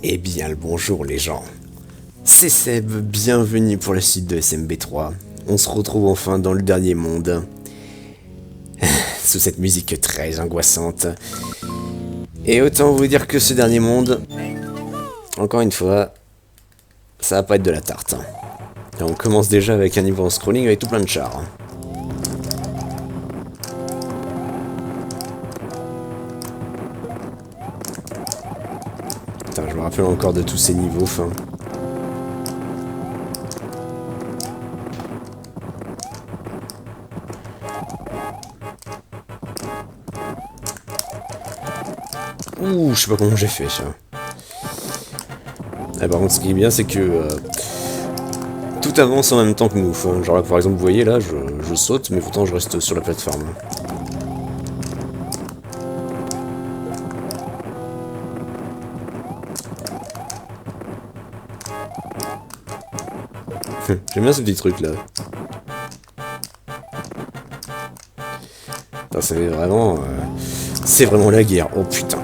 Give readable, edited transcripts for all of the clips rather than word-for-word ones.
Eh bien le bonjour les gens. C'est Seb, bienvenue pour la suite de SMB3. On se retrouve enfin dans le dernier monde. Sous cette musique très angoissante. Et autant vous dire que ce dernier monde, encore une fois, ça va pas être de la tarte. Et on commence déjà avec un niveau en scrolling avec tout plein de chars. Putain, je me rappelle encore de tous ces niveaux, enfin. Ouh, je sais pas comment j'ai fait ça. Ah, par contre, ce qui est bien, c'est que tout avance en même temps que nous. Enfin, genre là, par exemple, vous voyez, là, je saute, mais pourtant je reste sur la plateforme. J'aime bien ce petit truc là. C'est vraiment la guerre. Oh putain.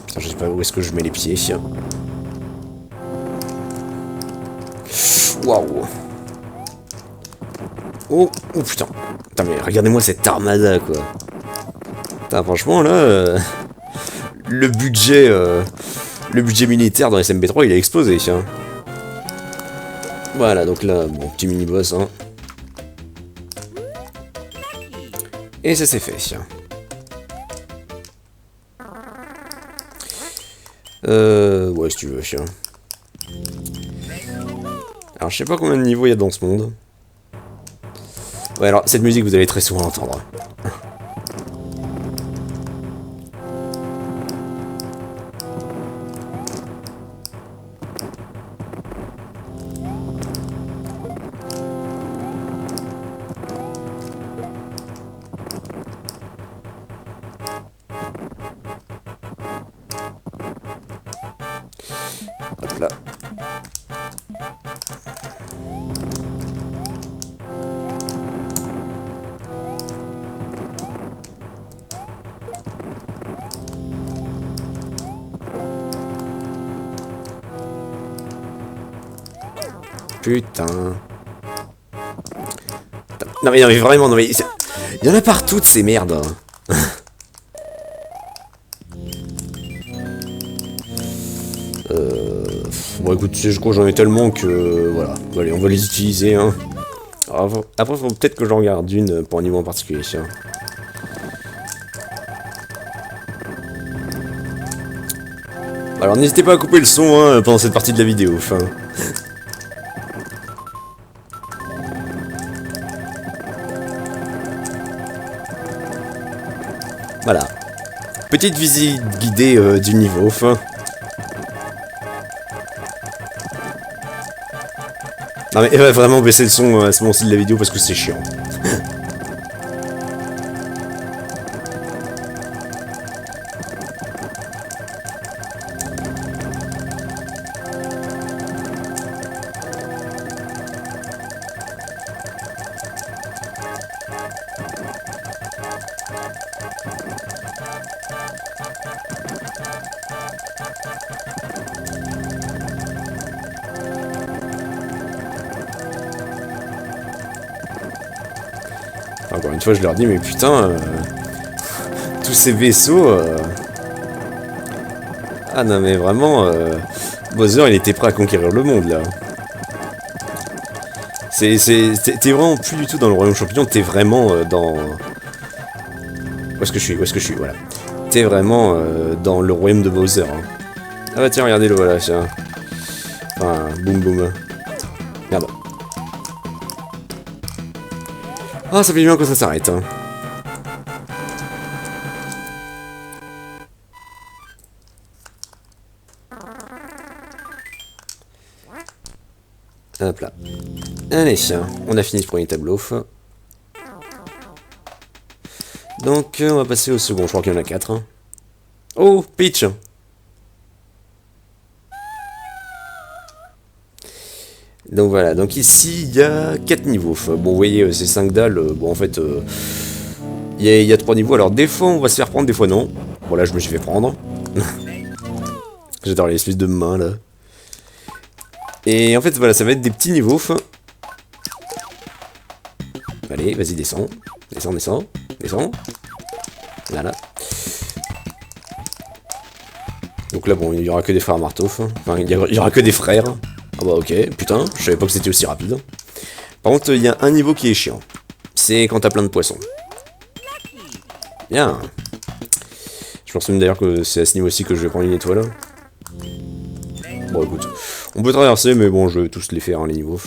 Putain, je sais pas où est-ce que je mets les pieds. Waouh. Oh, oh putain. Putain, mais regardez-moi cette armada quoi. Putain, franchement là, le budget militaire dans SMB3 il a explosé. Voilà, donc là, bon, petit mini-boss, hein. Et ça c'est fait. Ouais, si tu veux, chien. Alors, je sais pas combien de niveaux il y a dans ce monde. Ouais, alors, cette musique, vous allez très souvent l'entendre. Hop là. Putain. Non mais vraiment, non mais... Il y en a partout de ces merdes. Bon écoute, je crois que j'en ai tellement que... Voilà, allez, on va les utiliser, hein. Alors, après, faut peut-être que j'en regarde une pour un niveau en particulier, tiens. Alors n'hésitez pas à couper le son hein, pendant cette partie de la vidéo, enfin... Voilà. Petite visite guidée du niveau, enfin... Non mais vraiment baisser le son à ce moment-ci de la vidéo parce que c'est chiant. Encore une fois, je leur dis, mais putain, tous ces vaisseaux... Ah non, mais vraiment, Bowser, il était prêt à conquérir le monde, là. T'es vraiment plus du tout dans le royaume champignon, t'es vraiment dans... Où est-ce que je suis, voilà. T'es vraiment dans le royaume de Bowser. Hein. Ah bah tiens, regardez-le, voilà, tiens. Enfin, boum boum. Merde. Ah, ça fait bien quand ça s'arrête, hein. Hop là. Allez, on a fini ce premier tableau. Donc, on va passer au second. Je crois qu'il y en a 4. Hein. Oh, Peach. Donc voilà, donc ici il y a 4 niveaux. Bon, vous voyez, ces 5 dalles, bon en fait, il y a 3 niveaux. Alors des fois on va se faire prendre, des fois non. Bon là je me suis fait prendre. J'adore les espèces de mains là. Et en fait voilà, ça va être des petits niveaux. Allez, vas-y, descends. Descends, descends. Descends. Voilà. Donc là bon, il y aura que des frères marteaux. Enfin, il y aura que des frères. Ah bah ok, putain, je savais pas que c'était aussi rapide. Par contre, il y a un niveau qui est chiant. C'est quand t'as plein de poissons. Bien. Je pense même d'ailleurs que c'est à ce niveau-ci que je vais prendre une étoile. Bon écoute, on peut traverser, mais bon, je vais tous les faire, hein, les niveaux.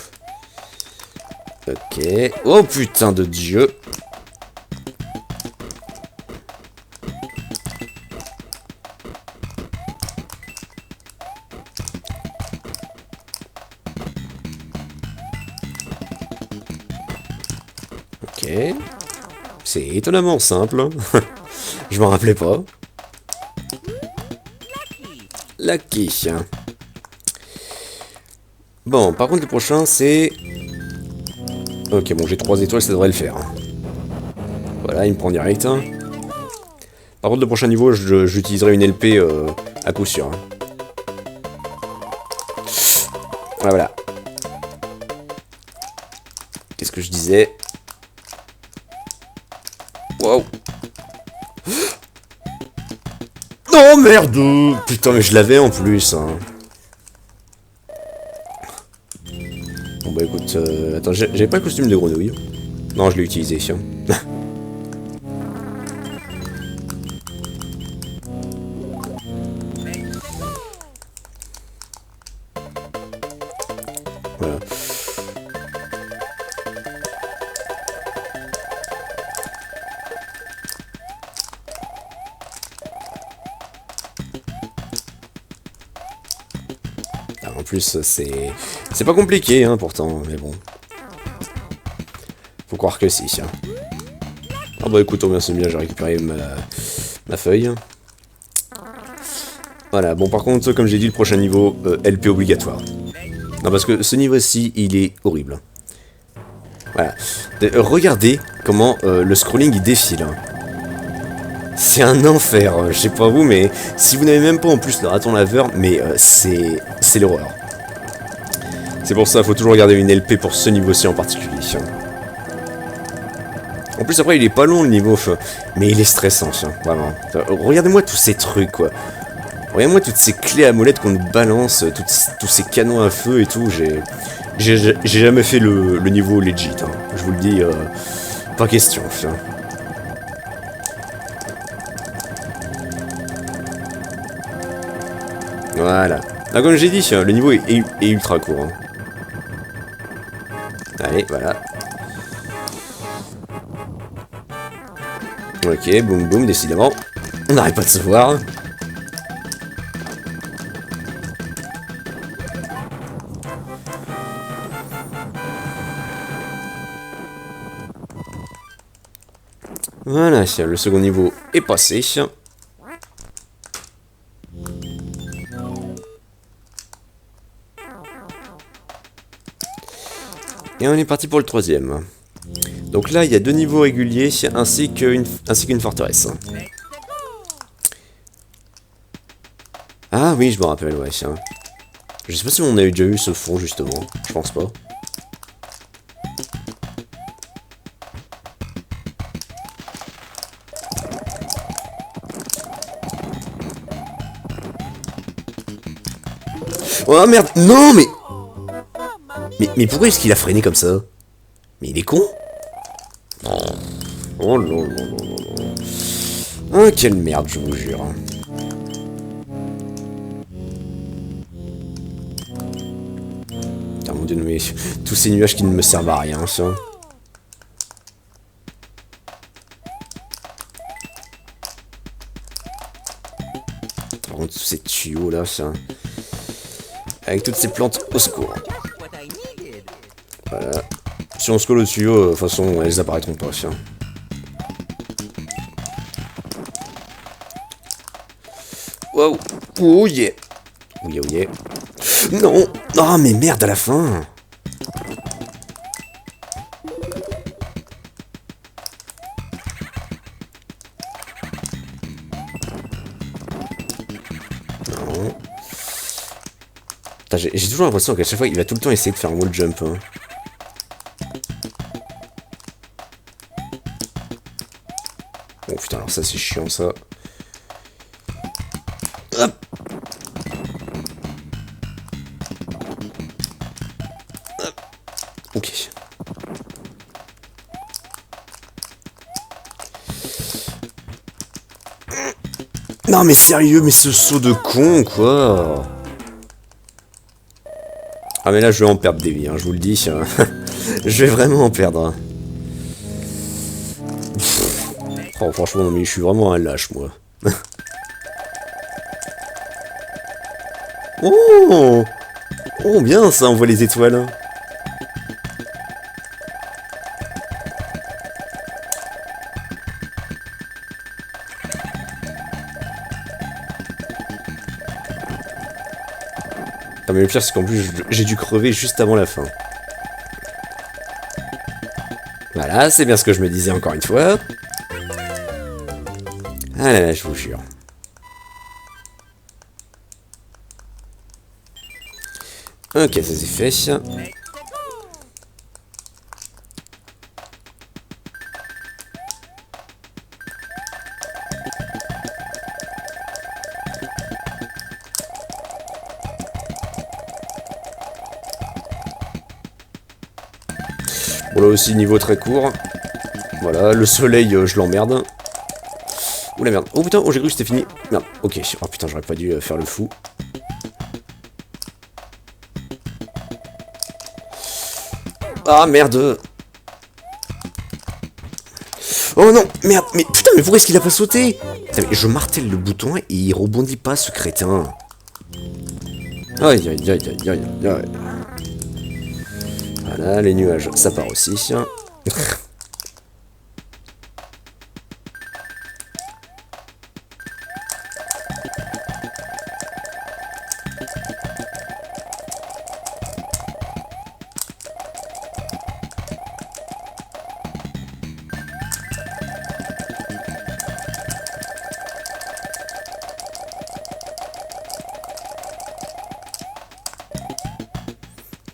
Ok. Oh putain de dieu. Ok. C'est étonnamment simple. Je m'en rappelais pas. Lucky. Bon, par contre, le prochain, c'est... Ok, bon, j'ai 3 étoiles, ça devrait le faire. Voilà, il me prend direct. Par contre, le prochain niveau, j'utiliserai une LP à coup sûr. Voilà. Qu'est-ce que je disais? Wow. Non, merde! Putain, mais je l'avais en plus. Hein. Bon bah écoute, attends, j'avais pas le costume de grenouille. Non, je l'ai utilisé. Voilà. Alors, en plus, c'est pas compliqué, hein, pourtant, mais bon. Faut croire que si. Ah bah écoute, bien c'est bien, j'ai récupéré ma feuille. Voilà, bon par contre, comme j'ai dit, le prochain niveau, LP obligatoire. Non, parce que ce niveau-ci, il est horrible. Voilà. Regardez comment le scrolling, il défile. Hein. C'est un enfer, je sais pas vous, mais si vous n'avez même pas en plus le raton laveur, mais c'est l'horreur. C'est pour ça, faut toujours garder une LP pour ce niveau-ci en particulier. En plus après il est pas long le niveau, mais il est stressant, vraiment. Regardez-moi tous ces trucs quoi. Regardez-moi toutes ces clés à molette qu'on nous balance, tous ces canons à feu et tout, j'ai jamais fait le niveau legit, hein. Je vous le dis, pas question. Voilà. Ah, comme j'ai dit, le niveau est ultra court. Hein. Allez, voilà. Ok, boum boum, décidément. On n'arrête pas de se voir. Voilà, le second niveau est passé. Et on est parti pour le troisième. Donc là, il y a 2 niveaux réguliers ainsi qu'une forteresse. Ah oui, je me rappelle, ouais. Je sais pas si on avait déjà eu ce fond, justement. Je pense pas. Oh merde, non mais... Mais pourquoi est-ce qu'il a freiné comme ça? Mais il est con? Oh non, non, non, non, non. Ah, quelle merde, je vous jure. Putain, mon dieu, mais tous ces nuages qui ne me servent à rien, ça. Par contre, tous ces tuyaux là, ça. Avec toutes ces plantes, au secours. Voilà. Si on se colle au tuyau, de toute façon, elles apparaîtront pas, tiens. Wow. Oh yeah. Oh yeah, oh yeah. Non. Oh, mais merde, à la fin. Non. J'ai toujours l'impression qu'à chaque fois, il va tout le temps essayer de faire un wall jump. Hein. Oh putain, alors ça c'est chiant ça. Hop. Hop. Ok. Non mais sérieux, mais ce saut de con quoi. Ah mais là je vais en perdre des vies, hein, je vous le dis. Je vais vraiment en perdre. Hein. Oh franchement, mais je suis vraiment un lâche moi. Oh. Oh bien ça, on voit les étoiles. Ah mais le pire c'est qu'en plus j'ai dû crever juste avant la fin. Voilà, c'est bien ce que je me disais encore une fois. Ah là là, je vous jure. Ok, ça c'est fait. Bon là aussi niveau très court. Voilà, le soleil je l'emmerde. Ouh la merde. Oh putain, oh j'ai cru que c'était fini. Merde, ok. Oh putain, j'aurais pas dû faire le fou. Ah merde. Oh non, merde, mais putain, mais pourquoi est-ce qu'il a pas sauté? Putain, mais je martèle le bouton et il rebondit pas ce crétin. Aïe aïe aïe aïe aïe aïe. Voilà, les nuages, ça part aussi.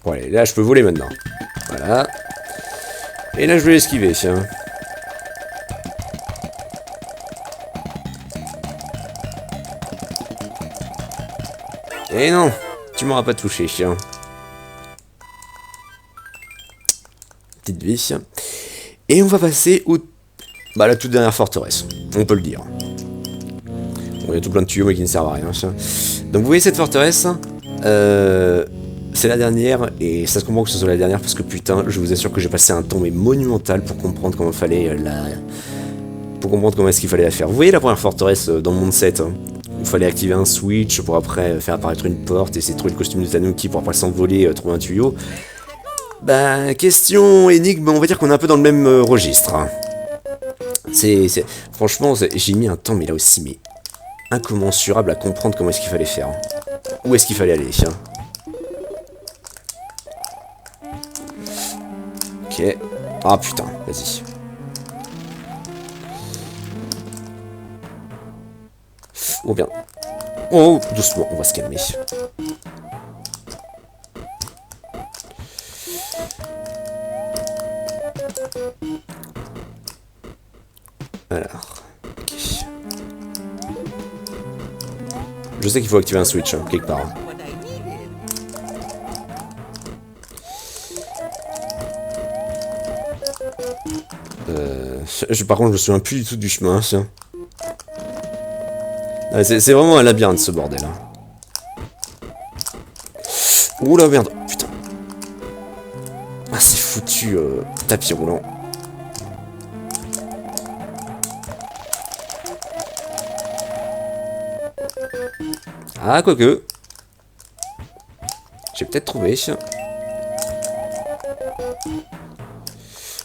Bon allez, là je peux voler maintenant. Voilà. Et là je vais l'esquiver, tiens. Et non, tu m'auras pas touché, chien. Petite vie. Et on va passer au... Bah la toute dernière forteresse, on peut le dire. Bon, il y a tout plein de tuyaux mais qui ne servent à rien. Chien. Donc vous voyez cette forteresse c'est la dernière, et ça se comprend que ce soit la dernière parce que putain, je vous assure que j'ai passé un temps mais monumental pour comprendre comment fallait pour comprendre comment est-ce qu'il fallait la faire. Vous voyez la première forteresse dans le monde 7 hein, il fallait activer un switch pour après faire apparaître une porte, essayer de trouver le costume de Tanuki pour après s'envoler, trouver un tuyau. Bah, question énigme, on va dire qu'on est un peu dans le même registre. Hein. Franchement, j'ai mis un temps, mais là aussi, mais incommensurable à comprendre comment est-ce qu'il fallait faire. Où est-ce qu'il fallait aller, tiens. Ok. Ah putain, vas-y. Oh bien. Oh, doucement, on va se calmer. Alors, ok. Je sais qu'il faut activer un switch, hein, quelque part. Par contre, je me souviens plus du tout du chemin, tiens. C'est vraiment un labyrinthe, ce bordel. Hein. Ouh la merde, putain. Ah, c'est foutu, tapis roulant. Ah, quoique. J'ai peut-être trouvé.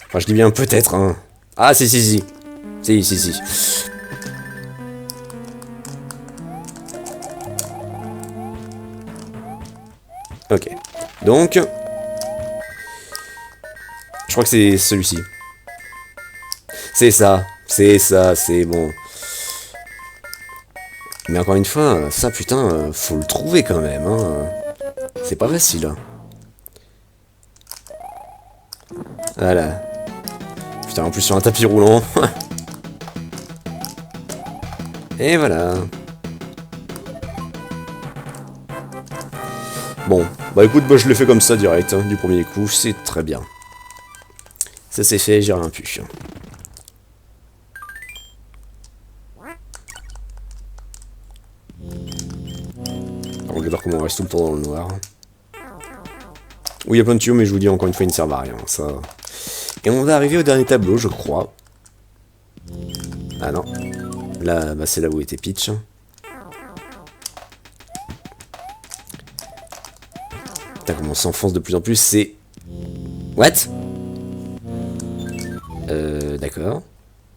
Enfin, je dis bien peut-être, hein. Ah, si, si, si. Si, si, si. Ok. Donc... Je crois que c'est celui-ci. C'est ça, c'est bon. Mais encore une fois, ça putain, faut le trouver quand même, hein. C'est pas facile. Hein. Voilà. Putain, en plus sur un tapis roulant. Et voilà. Bon, bah écoute, bah, je l'ai fait comme ça direct, hein, du premier coup, c'est très bien. Ça c'est fait, j'ai rien pu. On va voir comment on reste tout le temps dans le noir. Oui, il y a plein de tuyaux, mais je vous dis encore une fois, ils ne servent à rien, ça. Et on va arriver au dernier tableau, je crois. Ah non. Là, bah, c'est là où était Peach. Putain, comment on s'enfonce de plus en plus, c'est... What? D'accord.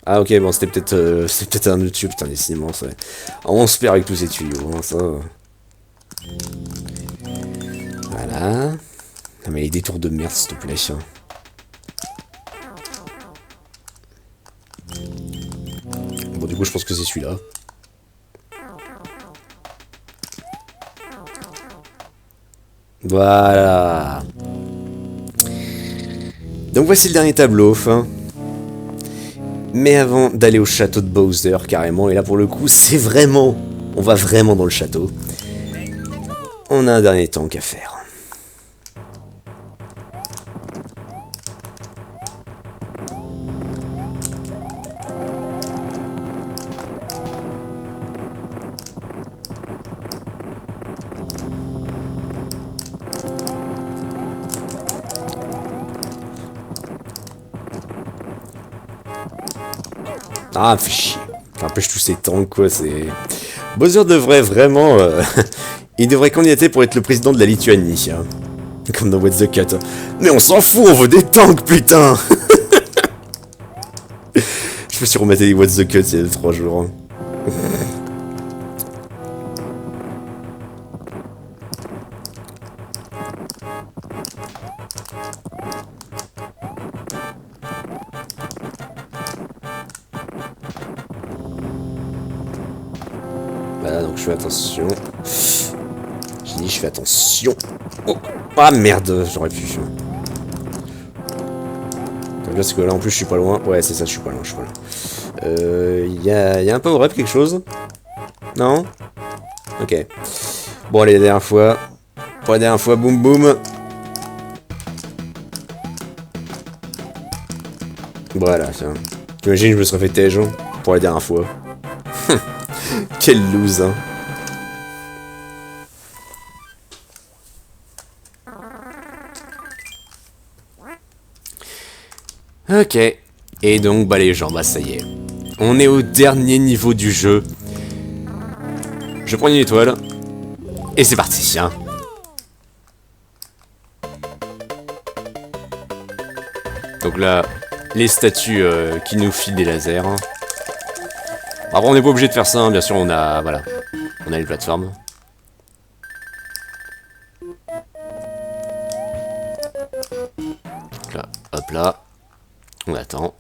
Ah ok, bon, c'était peut-être un autre tuyau, putain, décidément, ça... On se perd avec tous ces tuyaux, hein, ça... Voilà. Non mais les détours de merde, s'il te plaît. Bon, du coup, je pense que c'est celui-là. Voilà. Donc voici le dernier tableau. Mais avant d'aller au château de Bowser, carrément, et là pour le coup, c'est vraiment... On va vraiment dans le château. On a un dernier tank à faire. Ah, fais chier. Empêche tous ces tanks, quoi, c'est... Bowser devrait vraiment... il devrait candidater pour être le président de la Lituanie, hein. Comme dans What's the Cut. Mais on s'en fout, on veut des tanks, putain. Je me suis rematé des What's the Cut il y a 3 jours. Hein. Voilà, donc je fais attention. J'ai dit, je fais attention. Oh, ah merde, j'aurais pu. Parce que là en plus je suis pas loin. Ouais, c'est ça, je suis pas loin, je suis pas loin. Y a un power-up, quelque chose? Non? Ok. Bon, allez, la dernière fois. Pour la dernière fois, boum boum. Voilà, tiens. T'imagines, je me serais fait tège pour la dernière fois. Quelle loose, hein. Ok. Et donc, bah les gens, bah ça y est. On est au dernier niveau du jeu. Je prends une étoile. Et c'est parti, hein. Donc là, les statues qui nous filent des lasers. Après, on n'est pas obligé de faire ça, hein. Bien sûr, on a... Voilà. On a les plateformes. Donc là, hop là. On attend.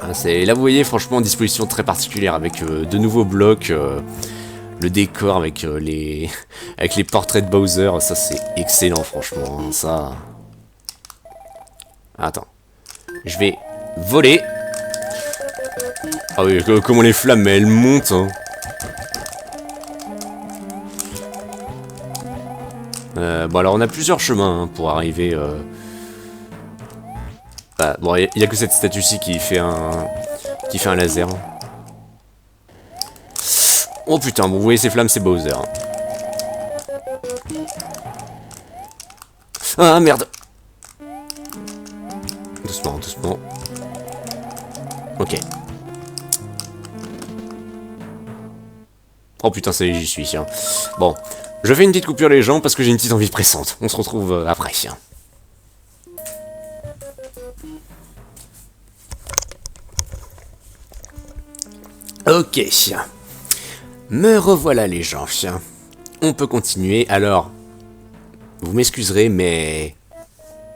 Ah, là, vous voyez, franchement, disposition très particulière avec de nouveaux blocs, le décor avec les avec les portraits de Bowser. Ça, c'est excellent, franchement. Hein, ça. Attends. Je vais voler. Ah oui, comment les flammes, mais elles montent. Hein. Bon, alors, on a plusieurs chemins hein, pour arriver... Bah, bon, il n'y a que cette statue-ci qui fait un laser. Oh putain, bon, vous voyez ces flammes, c'est Bowser. Ah merde. Doucement, doucement. Ok. Oh putain, ça y est, j'y suis. Hein. Bon, je fais une petite coupure les gens parce que j'ai une petite envie pressante. On se retrouve après. Hein. Ok. Me revoilà les gens. On peut continuer. Alors, vous m'excuserez, mais...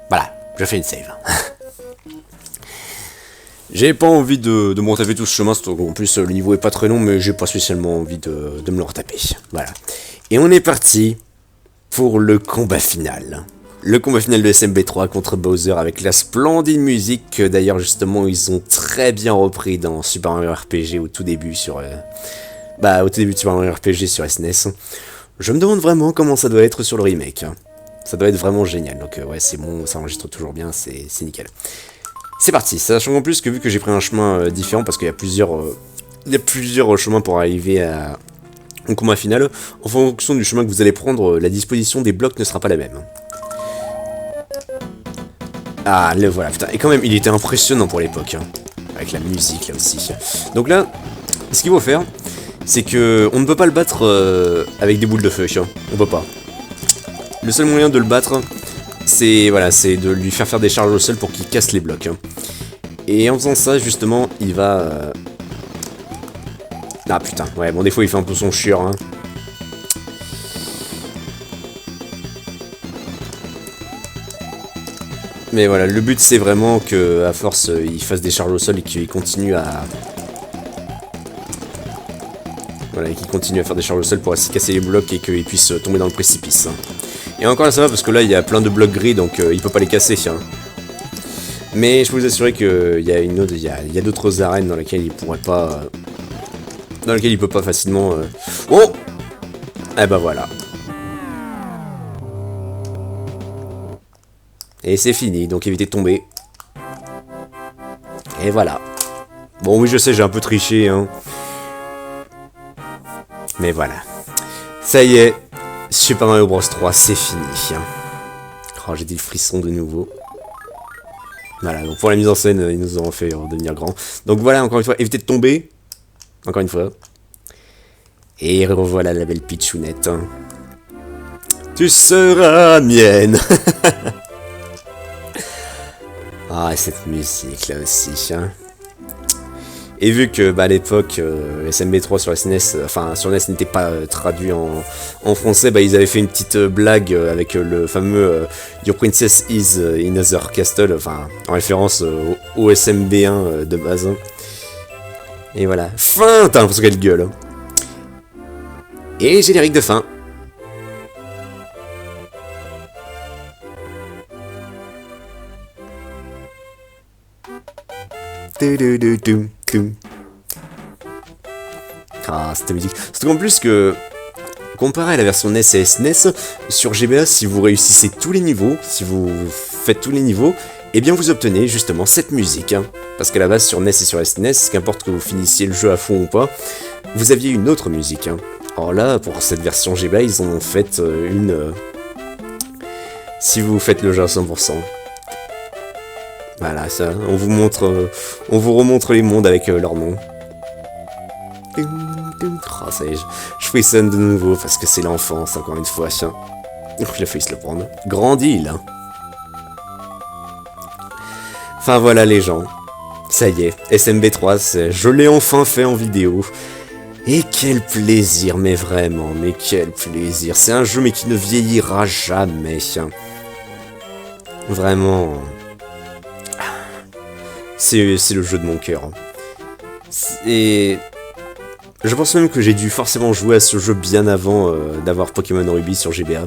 Voilà, je fais une save. J'ai pas envie de me retaper tout ce chemin, en plus le niveau est pas très long, mais j'ai pas spécialement envie de me le retaper. Voilà. Et on est parti pour le combat final. Le combat final de SMB3 contre Bowser avec la splendide musique que d'ailleurs justement ils ont très bien repris dans Super Mario RPG au tout début sur... au tout début de Super Mario RPG sur SNES. Je me demande vraiment comment ça doit être sur le remake. Ça doit être vraiment génial, donc ouais c'est bon, ça enregistre toujours bien, c'est nickel. C'est parti, sachant en plus que vu que j'ai pris un chemin différent parce qu'il y a plusieurs chemins pour arriver au combat final, en fonction du chemin que vous allez prendre, la disposition des blocs ne sera pas la même. Ah, le voilà, putain, et quand même, il était impressionnant pour l'époque, hein, avec la musique là aussi. Donc là, ce qu'il faut faire, c'est que on ne peut pas le battre avec des boules de feu, hein. On peut pas. Le seul moyen de le battre, c'est voilà, c'est de lui faire des charges au sol pour qu'il casse les blocs. Hein. Et en faisant ça, justement, il va... Ah putain, ouais, bon, des fois il fait un peu son chieur, hein. Mais voilà, le but c'est vraiment que à force il fasse des charges au sol et qu'il continue à... Voilà, qu'il continue à faire des charges au sol pour essayer de casser les blocs et qu'il puisse tomber dans le précipice. Et encore là ça va parce que là il y a plein de blocs gris donc il peut pas les casser. Hein. Mais je peux vous assurer qu'il y a une autre, il y a d'autres arènes dans lesquelles il pourrait pas... dans lesquelles il peut pas facilement... Oh. Eh ben voilà. Et c'est fini, donc évitez de tomber. Et voilà. Bon oui je sais, j'ai un peu triché, hein. Mais voilà. Ça y est, Super Mario Bros 3, c'est fini. Hein. Oh, j'ai des frissons de nouveau. Voilà, donc pour la mise en scène, ils nous ont fait devenir grand. Donc voilà, encore une fois, évitez de tomber. Encore une fois. Et revoilà la belle pitchounette. Hein. Tu seras mienne. Ah, cette musique là aussi. Hein. Et vu que à l'époque SMB3 sur SNES, enfin sur NES n'était pas traduit en français, ils avaient fait une petite blague avec le fameux Your Princess is in Other Castle, enfin en référence au SMB1 de base. Et voilà, fin, t'as l'impression qu'elle gueule. Et générique de fin. Ah, cette musique. Surtout en plus que, comparé à la version NES et SNES, sur GBA, si vous réussissez tous les niveaux, si vous faites tous les niveaux, eh bien vous obtenez justement cette musique. Hein. Parce qu'à la base, sur NES et sur SNES, qu'importe que vous finissiez le jeu à fond ou pas, vous aviez une autre musique. Hein. Or là, pour cette version GBA, ils en ont fait une... si vous faites le jeu à 100%. Voilà, ça, on vous remontre les mondes avec leur nom. Oh, ça y est, je frissonne de nouveau parce que c'est l'enfance, encore une fois. Tiens. Il a failli se le prendre. Grand deal, hein. Enfin voilà les gens. Ça y est, SMB3, je l'ai enfin fait en vidéo. Et quel plaisir, mais vraiment, mais quel plaisir. C'est un jeu mais qui ne vieillira jamais. Vraiment... C'est le jeu de mon cœur. Et je pense même que j'ai dû forcément jouer à ce jeu bien avant d'avoir Pokémon Ruby sur GBA.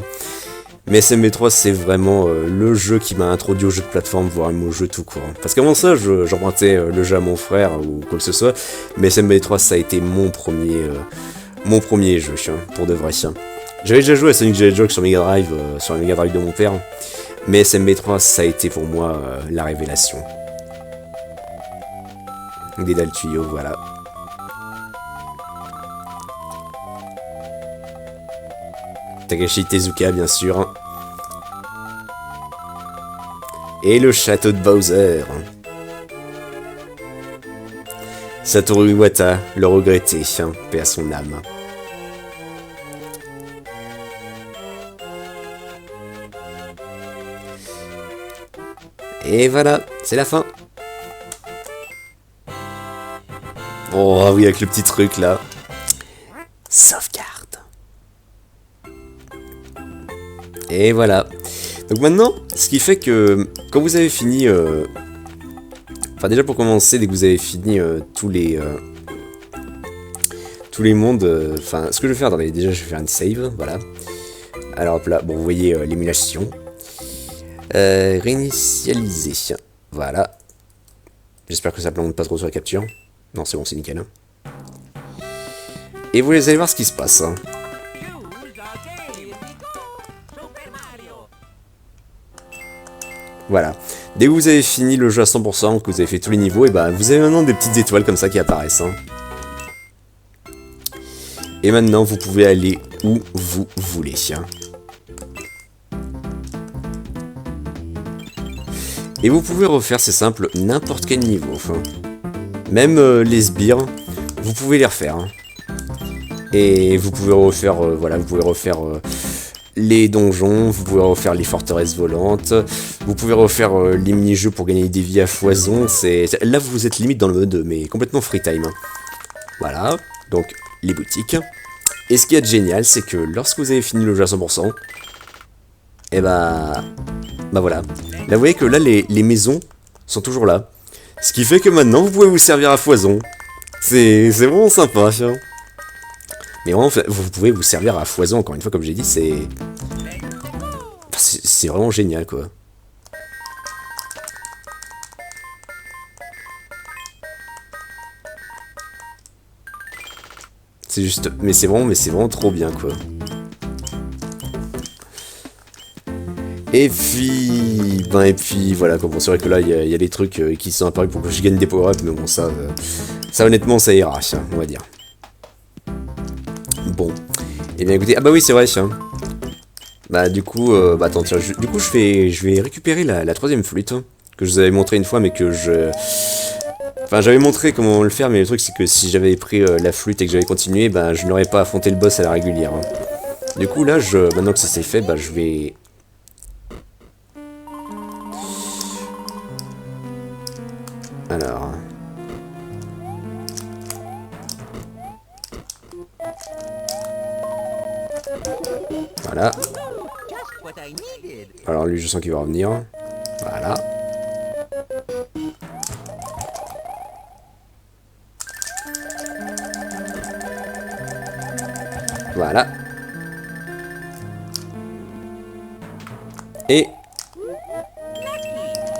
Mais SMB3 c'est vraiment le jeu qui m'a introduit au jeu de plateforme, voire même au jeu tout court. Parce qu'avant ça, j'empruntais le jeu à mon frère ou quoi que ce soit. Mais SMB3 ça a été mon premier jeu, pour de vrai. J'avais déjà joué à Sonic the Hedgehog sur Mega Drive, sur la Mega Drive de mon père. Mais SMB3 ça a été pour moi la révélation. Des dalles tuyaux, voilà. Takashi Tezuka, bien sûr. Et le château de Bowser. Satoru Iwata, le regretté, paix à son âme. Et voilà, c'est la fin. Oh oui, avec le petit truc là. Sauvegarde. Et voilà. Donc maintenant, ce qui fait que quand vous avez fini Enfin déjà pour commencer, dès que vous avez fini tous les mondes, enfin ce que je vais faire, attendez, déjà je vais faire une save, voilà. Alors hop là, bon vous voyez l'émulation. Réinitialiser, voilà. J'espère que ça plante pas trop sur la capture. Non c'est bon, c'est nickel. Et vous allez voir ce qui se passe. Hein. Voilà. Dès que vous avez fini le jeu à 100%, que vous avez fait tous les niveaux, et bah vous avez maintenant des petites étoiles comme ça qui apparaissent. Hein. Et maintenant vous pouvez aller où vous voulez. Hein. Et vous pouvez refaire, c'est simple, n'importe quel niveau. Hein. Même les sbires, vous pouvez les refaire. Hein. Et vous pouvez refaire, voilà, vous pouvez refaire les donjons, vous pouvez refaire les forteresses volantes, vous pouvez refaire les mini-jeux pour gagner des vies à foison. Là, vous êtes limite dans le mode, mais complètement free time. Hein. Voilà, donc les boutiques. Et ce qui est génial, c'est que lorsque vous avez fini le jeu à 100%, et bah voilà. Là, vous voyez que là, les maisons sont toujours là. Ce qui fait que maintenant, vous pouvez vous servir à foison. C'est vraiment sympa, ça. Mais vraiment, vous pouvez vous servir à foison, encore une fois, comme j'ai dit, c'est vraiment génial, quoi. C'est juste... Mais c'est vraiment trop bien, quoi. Et puis voilà, bon, c'est vrai que là, il y a des trucs qui sont apparus pour que je gagne des power-ups, mais bon, ça honnêtement, ça ira, on va dire. Bon, et bien écoutez, ah bah oui c'est vrai ça. Bah du coup, attends tiens, du coup je vais récupérer la troisième flûte hein, que je vous avais montré une fois mais que enfin j'avais montré comment le faire mais le truc c'est que si j'avais pris la flûte et que j'avais continué, bah je n'aurais pas affronté le boss à la régulière. Hein. Du coup là, maintenant que ça s'est fait, bah je vais... Alors... Voilà. Alors lui je sens qu'il va revenir. Voilà. Voilà. Et...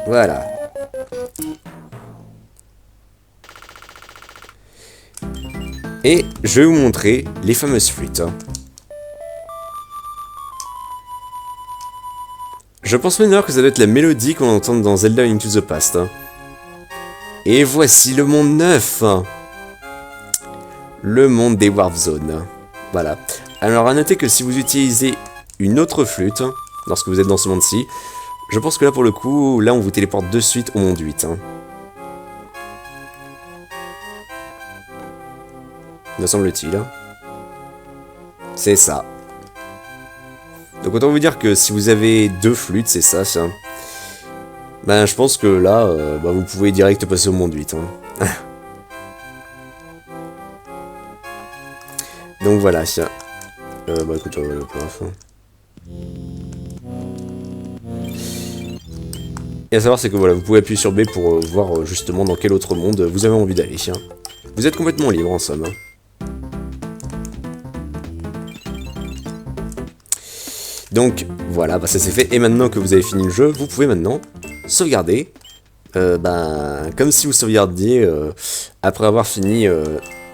Voilà. Et je vais vous montrer les fameuses flûtes. Je pense même que ça doit être la mélodie qu'on entend dans Zelda Into the Past. Et voici le monde neuf. Le monde des Warp Zones. Voilà. Alors à noter que si vous utilisez une autre flûte, lorsque vous êtes dans ce monde-ci, je pense que là pour le coup, là on vous téléporte de suite au monde 8. Me semble-t-il. C'est ça. Donc autant vous dire que si vous avez deux flûtes, c'est ça. Ben je pense que là, vous pouvez direct passer au monde 8. Hein. Donc voilà. Bah écoute, pour l'info. Et à savoir c'est que voilà, vous pouvez appuyer sur B pour voir justement dans quel autre monde vous avez envie d'aller. Vous êtes complètement libre en somme. Donc voilà, bah, ça c'est fait. Et maintenant que vous avez fini le jeu, vous pouvez maintenant sauvegarder. Comme si vous sauvegardiez après avoir fini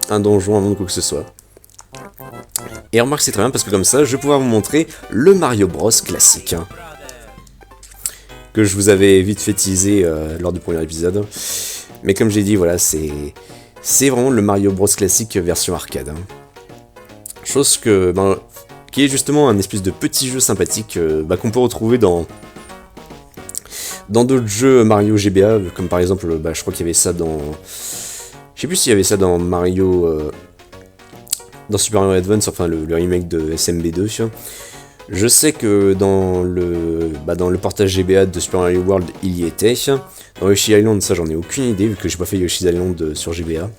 un donjon, un monde, quoi que ce soit. Et remarque c'est très bien parce que comme ça, je vais pouvoir vous montrer le Mario Bros classique. Hein, que je vous avais vite fait teaser lors du premier épisode. Mais comme j'ai dit, voilà, c'est vraiment le Mario Bros classique version arcade. Hein. Chose que... qui est justement un espèce de petit jeu sympathique qu'on peut retrouver dans d'autres jeux Mario GBA, comme par exemple, je crois qu'il y avait ça dans... Je sais plus s'il y avait ça dans Mario... dans Super Mario Advance, enfin le remake de SMB2. Je sais que dans le portage GBA de Super Mario World, il y était. Dans Yoshi Island, ça j'en ai aucune idée, vu que j'ai pas fait Yoshi's Island sur GBA.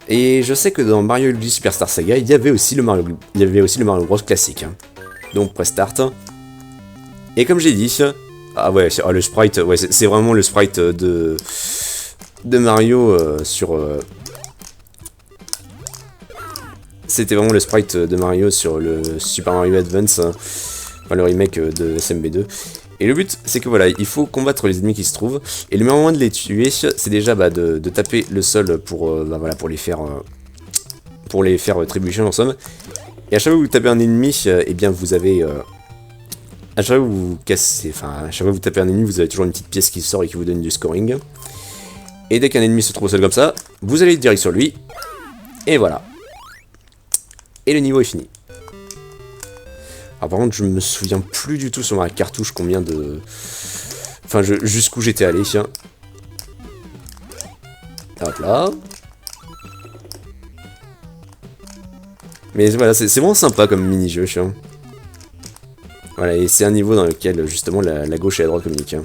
Et je sais que dans Mario Luigi Superstar Saga, il y avait aussi le Mario Bros classique. Donc press start. Et comme j'ai dit, Ah ouais, le sprite, ouais, c'est vraiment le sprite de Mario sur... C'était vraiment le sprite de Mario sur le Super Mario Advance, enfin le remake de SMB2. Et le but, c'est que voilà, il faut combattre les ennemis qui se trouvent. Et le meilleur moyen de les tuer, c'est déjà de taper le sol pour, voilà, pour les faire trébucher en somme. Et à chaque fois que vous tapez un ennemi, eh bien vous avez... à chaque fois que vous cassez, enfin à chaque fois que vous tapez un ennemi, vous avez toujours une petite pièce qui sort et qui vous donne du scoring. Et dès qu'un ennemi se trouve au sol comme ça, vous allez direct sur lui. Et voilà. Et le niveau est fini. Alors par contre, je me souviens plus du tout sur ma cartouche combien de... Enfin, jusqu'où j'étais allé, tiens. Hop là. Mais voilà, c'est vraiment sympa comme mini-jeu, tiens. Voilà, et c'est un niveau dans lequel, justement, la gauche et la droite communiquent.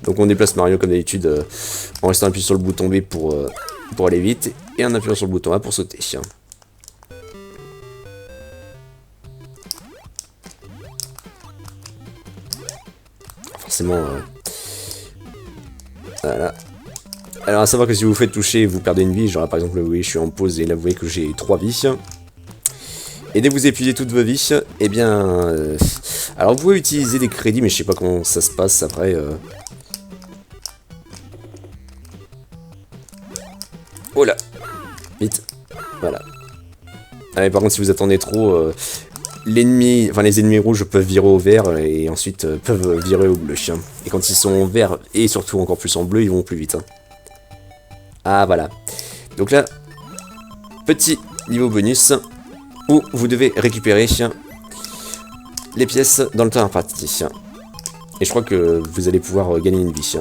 Donc on déplace Mario comme d'habitude, en restant appuyé sur le bouton B pour aller vite, et en appuyant sur le bouton A pour sauter. Forcément, voilà. Alors à savoir que si vous vous faites toucher, vous perdez une vie. Genre par exemple, vous voyez, je suis en pause et là vous voyez que j'ai 3 vies. Et dès que vous épuisez toutes vos vies, eh bien... alors vous pouvez utiliser des crédits, mais je sais pas comment ça se passe après. Oh là, vite, voilà. Ah, par contre, si vous attendez trop, les ennemis rouges peuvent virer au vert et ensuite peuvent virer au bleu. Et quand ils sont en vert et surtout encore plus en bleu, ils vont plus vite. Ah voilà. Donc là, petit niveau bonus où vous devez récupérer les pièces dans le temps imparti. Et je crois que vous allez pouvoir gagner une vie.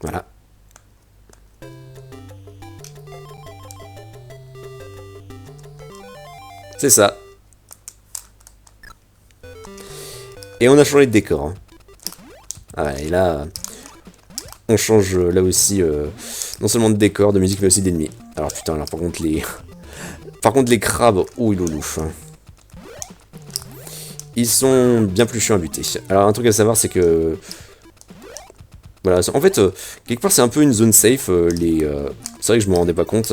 Voilà. C'est ça. Et on a changé de décor. Ah ouais, et là, on change là aussi, non seulement de décor, de musique, mais aussi d'ennemis. Alors putain, alors par contre les... par contre les crabes, oh loulouf. Ils sont bien plus chiants à buter. Alors un truc à savoir, c'est que... voilà, en fait, quelque part c'est un peu une zone safe, c'est vrai que je me rendais pas compte.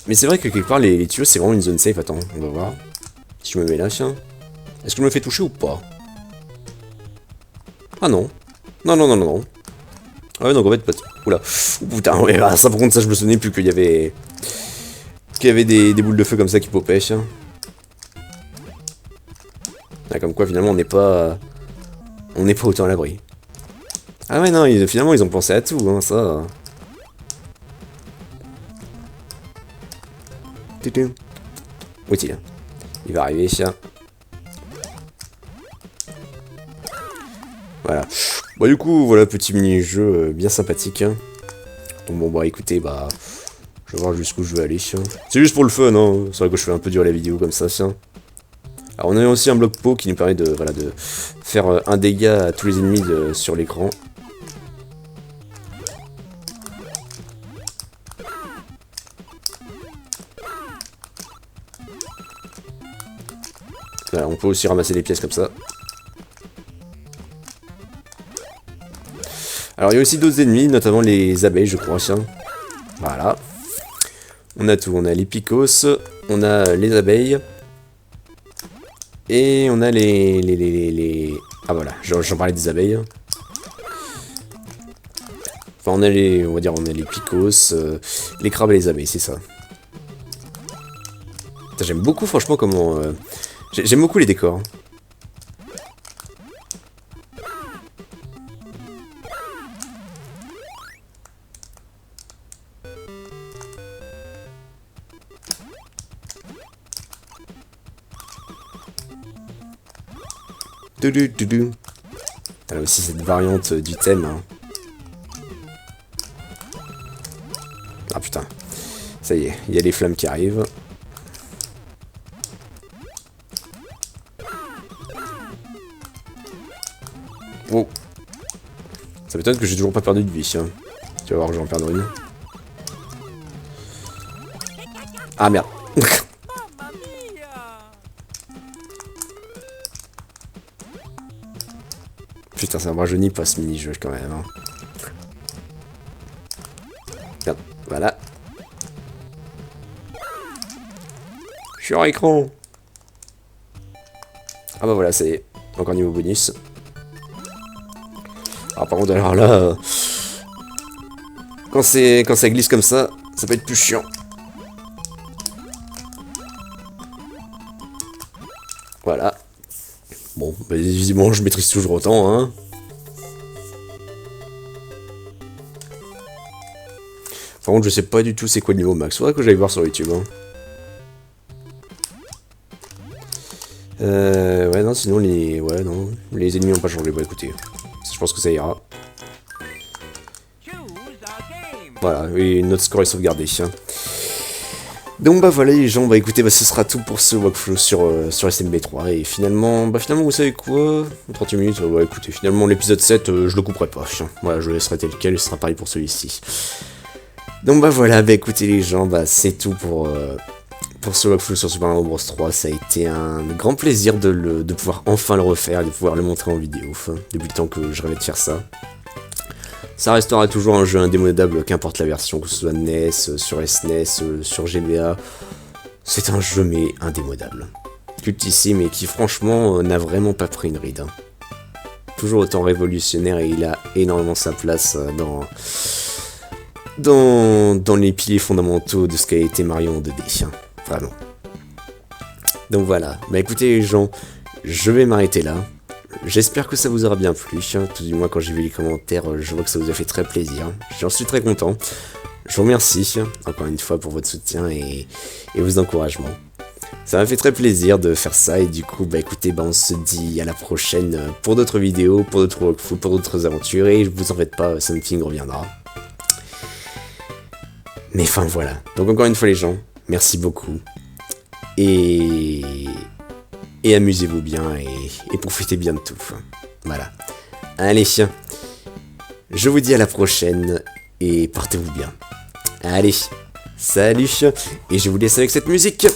Mais c'est vrai que quelque part les tuyaux c'est vraiment une zone safe. Attends, on va voir. Si je me mets là, tiens. Est-ce que je me fais toucher ou pas? Ah non. Non, non, non, non, non. Ah ouais, donc en fait, pas... oula. Oh, putain, ouais, ah, ça par contre, ça je me souvenais plus qu'il y avait... des boules de feu comme ça qui popaient. Ah, comme quoi, finalement, on n'est pas... on n'est pas autant à l'abri. Ah ouais, non, finalement, ils ont pensé à tout, hein, ça... Où est-il? Il va arriver, chien. Voilà. Bon, du coup, voilà, petit mini-jeu bien sympathique. Donc bon, bah écoutez, bah... je vais voir jusqu'où je veux aller, chien. C'est juste pour le fun, hein. C'est vrai que je fais un peu durer la vidéo comme ça, chien. Alors on a aussi un bloc pot qui nous permet de, voilà, de faire un dégât à tous les ennemis sur l'écran. Voilà, on peut aussi ramasser des pièces comme ça. Alors il y a aussi d'autres ennemis, notamment les abeilles, je crois. Voilà. On a tout, on a les picos, on a les abeilles. Et on a les... ah voilà, j'en parlais des abeilles. Enfin on a on va dire, on a les picos, les crabes et les abeilles, c'est ça. J'aime beaucoup franchement comment... j'aime beaucoup les décors. T'as aussi cette variante du thème. Hein. Ah putain. Ça y est, il y a les flammes qui arrivent. Oh. Ça m'étonne que j'ai toujours pas perdu de vie. Hein. Tu vas voir que j'en perds une. Ah merde. Putain, ça me rajeunit pas ce mini-jeu quand même. Hein. Tiens, voilà. Je suis en écran. Ah bah voilà, c'est encore niveau bonus. Alors par contre, alors là, quand ça glisse comme ça peut être plus chiant. Voilà. Bon, bah, visiblement je maîtrise toujours autant, hein. Par contre, je sais pas du tout c'est quoi le niveau max. Faudrait que j'aille voir sur YouTube, hein. Ouais, non, sinon les... Ouais, non, les ennemis n'ont pas changé. Bah écoutez, je pense que ça ira. Voilà, et notre score est sauvegardé. Hein. Donc bah voilà les gens, bah écoutez, bah ce sera tout pour ce walkthrough sur SMB3. Et finalement, vous savez quoi, 38 minutes, bah écoutez, finalement l'épisode 7, je le couperai pas. Hein. Voilà, je le laisserai tel quel, ce sera pareil pour celui-ci. Donc bah voilà, bah écoutez les gens, bah c'est tout pour ce walkthrough sur Super Mario Bros 3. Ça a été un grand plaisir de pouvoir enfin le refaire et de pouvoir le montrer en vidéo. Enfin, depuis le temps que je rêvais de faire ça. Ça restera toujours un jeu indémodable, qu'importe la version, que ce soit NES, sur SNES, sur GBA. C'est un jeu mais indémodable. Cultissime et qui franchement n'a vraiment pas pris une ride. Hein. Toujours autant révolutionnaire et il a énormément sa place dans les piliers fondamentaux de ce qu'a été Mario en 2D. Hein. Vraiment. Donc voilà. Bah écoutez les gens, je vais m'arrêter là. J'espère que ça vous aura bien plu, tout du moins quand j'ai vu les commentaires, je vois que ça vous a fait très plaisir, j'en suis très content. Je vous remercie encore une fois pour votre soutien et vos encouragements. Ça m'a fait très plaisir de faire ça et du coup bah écoutez, bah on se dit à la prochaine pour d'autres vidéos, pour d'autres walkthroughs, pour d'autres aventures et vous en faites pas, Something reviendra. Mais enfin voilà, donc encore une fois les gens, merci beaucoup et amusez-vous bien et profitez bien de tout. Voilà. Allez, je vous dis à la prochaine et portez-vous bien. Allez, salut, et je vous laisse avec cette musique.